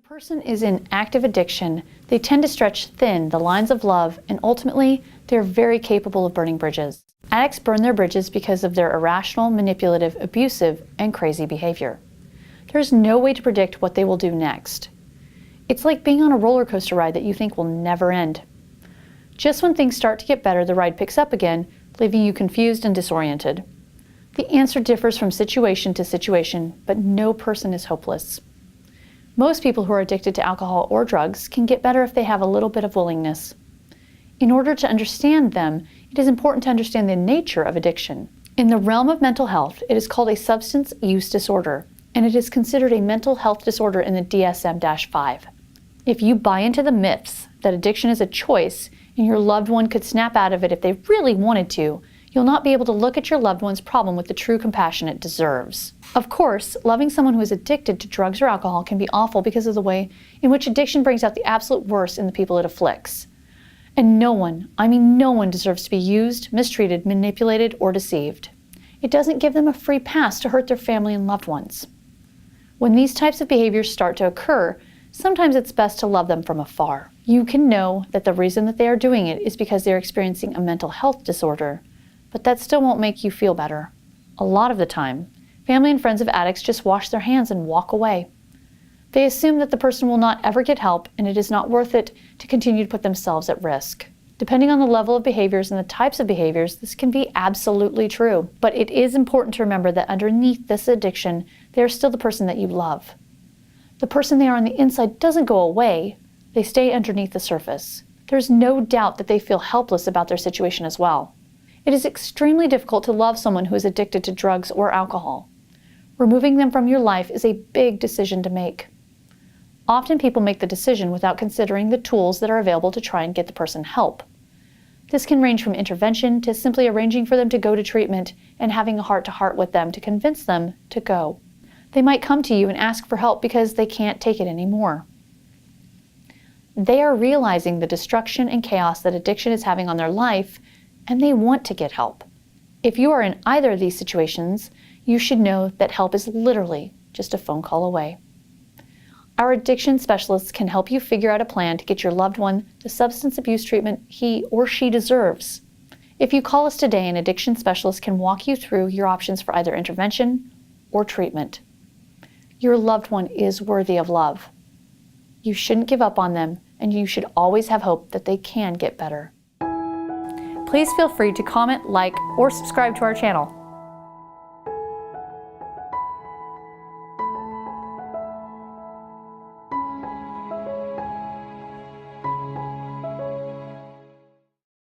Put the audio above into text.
person is in active addiction, they tend to stretch thin the lines of love, and ultimately, they're very capable of burning bridges. Addicts burn their bridges because of their irrational, manipulative, abusive, and crazy behavior. There's no way to predict what they will do next. It's like being on a roller coaster ride that you think will never end. Just when things start to get better, the ride picks up again, leaving you confused and disoriented. The answer differs from situation to situation, but no person is hopeless. Most people who are addicted to alcohol or drugs can get better if they have a little bit of willingness. In order to understand them, it is important to understand the nature of addiction. In the realm of mental health, it is called a substance use disorder, and it is considered a mental health disorder in the DSM-5. If you buy into the myths that addiction is a choice and your loved one could snap out of it if they really wanted to, you'll not be able to look at your loved one's problem with the true compassion it deserves. Of course, loving someone who is addicted to drugs or alcohol can be awful because of the way in which addiction brings out the absolute worst in the people it afflicts. And no one, I mean no one, deserves to be used, mistreated, manipulated, or deceived. It doesn't give them a free pass to hurt their family and loved ones. When these types of behaviors start to occur, sometimes it's best to love them from afar. You can know that the reason that they are doing it is because they're experiencing a mental health disorder, but that still won't make you feel better. A lot of the time, family and friends of addicts just wash their hands and walk away. They assume that the person will not ever get help and it is not worth it to continue to put themselves at risk. Depending on the level of behaviors and the types of behaviors, this can be absolutely true. But it is important to remember that underneath this addiction, they are still the person that you love. The person they are on the inside doesn't go away, they stay underneath the surface. There's no doubt that they feel helpless about their situation as well. It is extremely difficult to love someone who is addicted to drugs or alcohol. Removing them from your life is a big decision to make. Often people make the decision without considering the tools that are available to try and get the person help. This can range from intervention to simply arranging for them to go to treatment and having a heart-to-heart with them to convince them to go. They might come to you and ask for help because they can't take it anymore. They are realizing the destruction and chaos that addiction is having on their life, and they want to get help. If you are in either of these situations, you should know that help is literally just a phone call away. Our addiction specialists can help you figure out a plan to get your loved one the substance abuse treatment he or she deserves. If you call us today, an addiction specialist can walk you through your options for either intervention or treatment. Your loved one is worthy of love. You shouldn't give up on them, and you should always have hope that they can get better. Please feel free to comment, like, or subscribe to our channel.